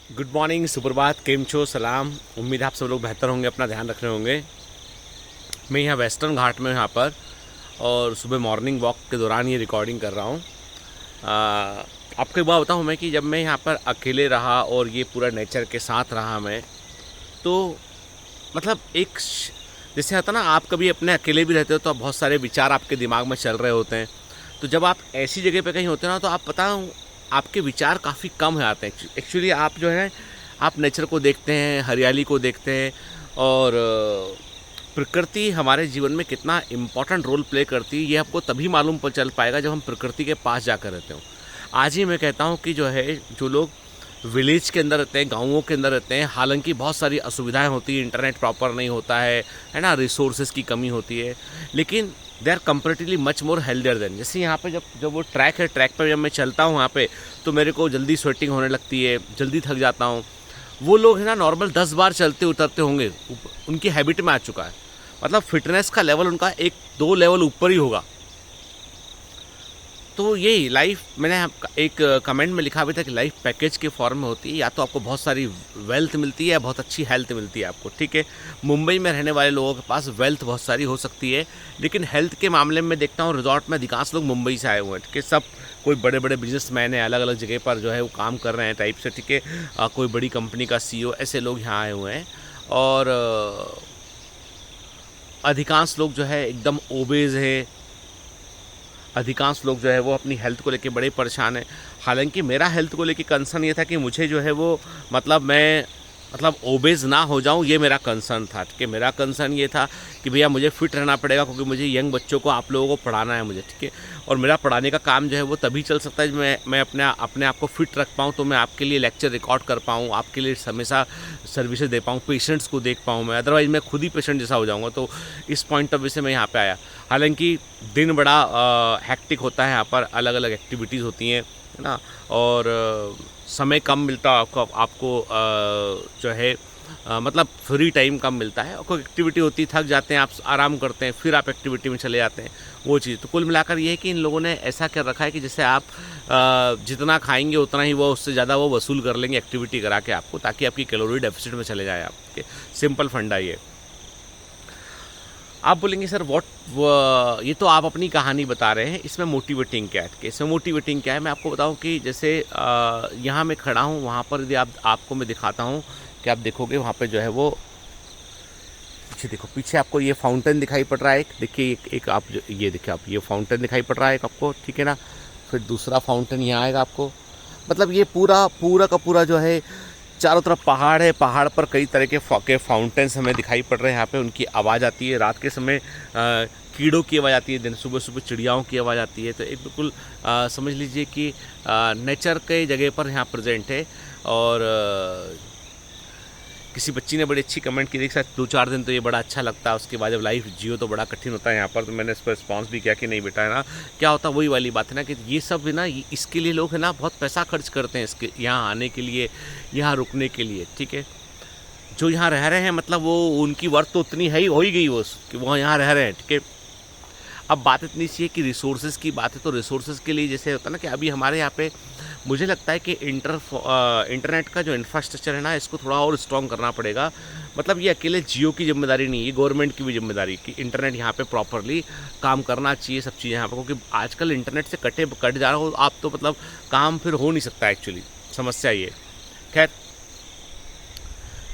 Good morning, सुप्रभात, केम छो, सलाम। उम्मीद है आप सब लोग बेहतर होंगे, अपना ध्यान रख रहे होंगे। मैं यहाँ वेस्टर्न घाट में यहाँ पर और सुबह मॉर्निंग वॉक के दौरान ये रिकॉर्डिंग कर रहा हूँ। आपको एक बात बताऊँ मैं कि जब मैं यहाँ पर अकेले रहा और ये पूरा नेचर के साथ रहा मैं, तो मतलब जैसे होता ना, आप कभी अपने अकेले भी रहते हो तो आप बहुत सारे विचार आपके दिमाग में चल रहे होते हैं। तो जब आप ऐसी जगह पे कहीं होते हो ना, तो आप पता आपके विचार काफ़ी कम हो जाते हैं। एक्चुअली आप जो है, आप नेचर को देखते हैं, हरियाली को देखते हैं और प्रकृति हमारे जीवन में कितना इम्पोर्टेंट रोल प्ले करती है, ये आपको तभी मालूम चल पाएगा जब हम प्रकृति के पास जाकर रहते हो। आज ही मैं कहता हूँ कि जो है, जो लोग विलेज के अंदर रहते हैं, गाँवों के अंदर रहते हैं, हालांकि बहुत सारी असुविधाएं होती हैं, इंटरनेट प्रॉपर नहीं होता है ना, रिसोर्सेज की कमी होती है, लेकिन they are comparatively much more healthier than. जैसे यहाँ पे जब वो ट्रैक है, ट्रैक पे जब मैं चलता हूँ वहाँ पे, तो मेरे को जल्दी स्वेटिंग होने लगती है, जल्दी थक जाता हूँ। वो लोग है ना, नॉर्मल 10 बार चलते उतरते होंगे, उनकी हैबिट में आ चुका है। मतलब फिटनेस का लेवल उनका 1-2 लेवल ऊपर ही होगा। तो यही लाइफ, मैंने एक कमेंट में लिखा भी था कि लाइफ पैकेज के फॉर्म में होती है। या तो आपको बहुत सारी वेल्थ मिलती है या बहुत अच्छी हेल्थ मिलती है आपको, ठीक है। मुंबई में रहने वाले लोगों के पास वेल्थ बहुत सारी हो सकती है, लेकिन हेल्थ के मामले में देखता हूँ रिजॉर्ट में अधिकांश लोग मुंबई से आए हुए हैं, ठीक है। सब कोई बड़े बड़े बिजनेसमैन हैं, अलग अलग जगह पर जो है वो काम कर रहे हैं टाइप से, ठीक है। कोई बड़ी कंपनी का CEO, ऐसे लोग यहाँ आए हुए हैं। और अधिकांश लोग जो है एकदम ओबेज है, अधिकांश लोग जो है वो अपनी हेल्थ को लेके बड़े परेशान हैं। हालांकि मेरा हेल्थ को लेके कंसर्न ये था कि मुझे जो है वो मैं ओबेज ना हो जाऊं, ये मेरा कंसर्न था, ठीक है। मेरा कंसर्न ये था कि भैया मुझे फिट रहना पड़ेगा, क्योंकि मुझे यंग बच्चों को, आप लोगों को पढ़ाना है मुझे, ठीक है। और मेरा पढ़ाने का काम जो है वो तभी चल सकता है जब मैं अपने आप को फिट रख पाऊँ, तो मैं आपके लिए लेक्चर रिकॉर्ड कर पाऊँ, आपके लिए हमेशा सर्विसेज दे पाऊँ, पेशेंट्स को देख पाऊँ मैं। अदरवाइज़ मैं खुद ही पेशेंट जैसा हो जाऊँगा। तो इस पॉइंट ऑफ व्यू से मैं यहाँ पर आया। हालांकि दिन बड़ा हैक्टिक होता है यहाँ पर, अलग अलग एक्टिविटीज़ होती हैं, है ना। और समय कम मिलता है आपको जो है मतलब फ्री टाइम कम मिलता है। और कोई एक्टिविटी होती है, थक जाते हैं, आप आराम करते हैं, फिर आप एक्टिविटी में चले जाते हैं, वो चीज़। तो कुल मिलाकर ये है कि इन लोगों ने ऐसा कर रखा है कि जैसे आप जितना खाएंगे उतना ही वो, उससे ज़्यादा वो वसूल कर लेंगे एक्टिविटी करा के आपको, ताकि आपकी कैलोरी डेफिसिट में चले जाए आपके। सिंपल फंडा ये। आप बोलेंगे सर ये तो आप अपनी कहानी बता रहे हैं, इसमें मोटिवेटिंग क्या है? इसमें मोटिवेटिंग क्या है, मैं आपको बताऊं कि जैसे यहाँ मैं खड़ा हूँ, वहाँ पर यदि आपको मैं दिखाता हूँ कि आप देखोगे वहाँ पे जो है वो पीछे देखो, पीछे आपको ये फाउंटेन दिखाई पड़ रहा है। देखिए एक आप ये देखिए, आप ये फाउंटेन दिखाई पड़ रहा है एक आपको, ठीक है ना। फिर दूसरा फाउंटेन यहाँ आएगा आपको। मतलब ये पूरा का पूरा जो है, चारों तरफ पहाड़ है, पहाड़ पर कई तरह के फाउंटेन्स हमें दिखाई पड़ रहे हैं। यहाँ पे उनकी आवाज़ आती है रात के समय, कीड़ों की आवाज़ आती है, दिन सुबह सुबह चिड़ियाओं की आवाज़ आती है। तो एक बिल्कुल समझ लीजिए कि नेचर के जगह पर यहाँ प्रेजेंट है। और किसी बच्ची ने बड़ी अच्छी कमेंट की, शायद 2-4 दिन तो ये बड़ा अच्छा लगता है, उसके बाद जब लाइफ जियो तो बड़ा कठिन होता है यहाँ पर। तो मैंने इस पर रिस्पॉन्स भी किया कि नहीं बेटा, है ना, क्या होता है वही वाली बात है ना, कि ये सब है ना, इसके लिए लोग है ना बहुत पैसा खर्च करते हैं, इसके यहाँ आने के लिए, यहाँ रुकने के लिए, ठीक है। जो यहाँ रह रहे हैं, मतलब वो उनकी वर्थ तो उतनी है ही, हो ही गई वो कि वो यहाँ रह रहे हैं, ठीक है। अब बात इतनी सी है कि रिसोर्सेज की बात है, तो रिसोर्सेज के लिए जैसे होता है ना कि अभी हमारे यहाँ पे मुझे लगता है कि इंटरनेट का जो इंफ्रास्ट्रक्चर है ना, इसको थोड़ा और स्ट्रॉन्ग करना पड़ेगा। मतलब ये अकेले जियो की जिम्मेदारी नहीं है, ये गवर्नमेंट की भी जिम्मेदारी कि इंटरनेट यहाँ पे प्रॉपरली काम करना चाहिए, सब चीज़ें यहाँ पर। क्योंकि आजकल इंटरनेट से कट जा रहा हो आप, तो मतलब काम फिर हो नहीं सकता एक्चुअली, समस्या ये। खैर,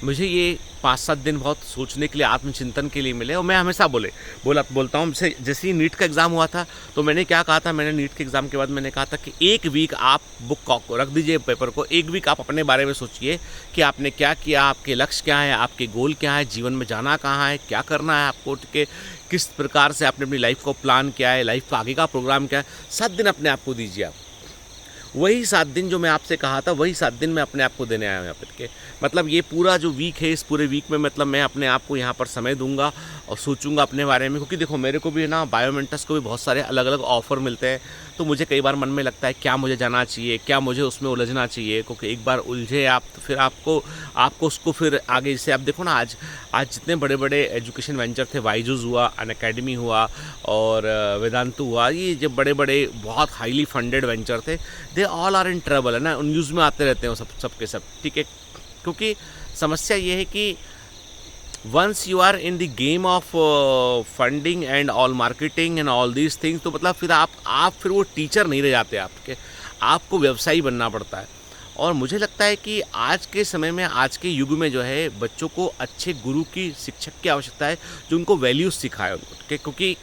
मुझे ये 5-7 दिन बहुत सोचने के लिए, आत्मचिंतन के लिए मिले। और मैं हमेशा बोलता हूँ, जैसे ही नीट का एग्ज़ाम हुआ था, तो मैंने क्या कहा था, मैंने नीट के एग्ज़ाम के बाद मैंने कहा था कि 1 वीक आप बुक रख दीजिए, पेपर को 1 वीक आप अपने बारे में सोचिए कि आपने क्या किया, आपके लक्ष्य क्या है, आपके गोल क्या है, जीवन में जाना कहाँ है, क्या करना है आपको, ठीक है। किस प्रकार से आपने अपनी लाइफ को प्लान किया है, लाइफ का आगे का प्रोग्राम क्या है। 7 दिन अपने आप को दीजिए आप। वही 7 दिन जो मैं आपसे कहा था, वही 7 दिन मैं अपने आप को देने आया हूँ यहाँ पर के। मतलब ये पूरा जो वीक है, इस पूरे वीक में मतलब मैं अपने आप को यहाँ पर समय दूंगा और सोचूंगा अपने बारे में, क्योंकि देखो मेरे को भी ना बायोमेंटस को भी बहुत सारे अलग अलग ऑफ़र मिलते हैं। तो मुझे कई बार मन में लगता है क्या मुझे जाना चाहिए, क्या मुझे उसमें उलझना चाहिए, क्योंकि एक बार उलझे आप तो फिर आपको उसको फिर आगे, जैसे आप देखो ना आज जितने बड़े बड़े एजुकेशन वेंचर थे, वाइजूज़ हुआ, अनअकैडमी हुआ और वेदांतु हुआ, ये जब बड़े बड़े बहुत हाईली फंडेड वेंचर थे, they all are in trouble, है ना, न्यूज़ में आते रहते हैं सब के सब, ठीक है। क्योंकि समस्या ये है कि once you are in the game of funding and all marketing and all these things, तो मतलब फिर आप फिर वो टीचर नहीं रह जाते आपके, आपको व्यवसायी बनना पड़ता है। और मुझे लगता है कि आज के समय में, आज के युग में जो है, बच्चों को अच्छे गुरु की, शिक्षक की आवश्यकता है जो उनको वैल्यूज़ सिखाए उनको, ठीक है। क्योंकि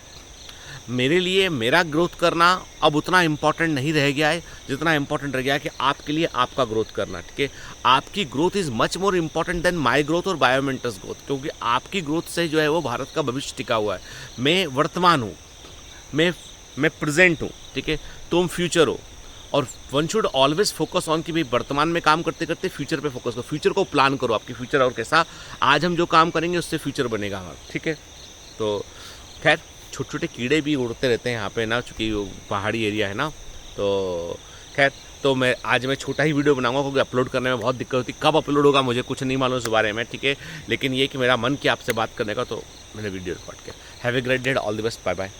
मेरे लिए मेरा ग्रोथ करना अब उतना इम्पॉर्टेंट नहीं रह गया है जितना इम्पॉर्टेंट रह गया है कि आपके लिए आपका ग्रोथ करना, ठीक है। आपकी growth is much more important than my growth और बायोमेंटस ग्रोथ, क्योंकि आपकी ग्रोथ से जो है वो भारत का भविष्य टिका हुआ है। मैं वर्तमान हूँ, मैं प्रेजेंट हूँ, ठीक है, तुम फ्यूचर हो। और one should always focus on कि भाई वर्तमान में काम करते करते फ्यूचर पे फोकस करो, फ्यूचर को प्लान करो, आपकी फ्यूचर और कैसा, आज हम जो काम करेंगे उससे फ्यूचर बनेगा हमारा, ठीक है। तो खैर, छोटे छोटे कीड़े भी उड़ते रहते हैं यहाँ पे ना, चूँकि पहाड़ी एरिया है ना, तो खैर, तो मैं छोटा ही वीडियो बनाऊंगा, क्योंकि अपलोड करने में बहुत दिक्कत होती है। कब अपलोड होगा मुझे कुछ नहीं मालूम इस बारे में, ठीक है, लेकिन ये कि मेरा मन किया आपसे बात करने का, तो मैंने वीडियो रिकॉर्ड किया। Have a great day, all the best, bye bye.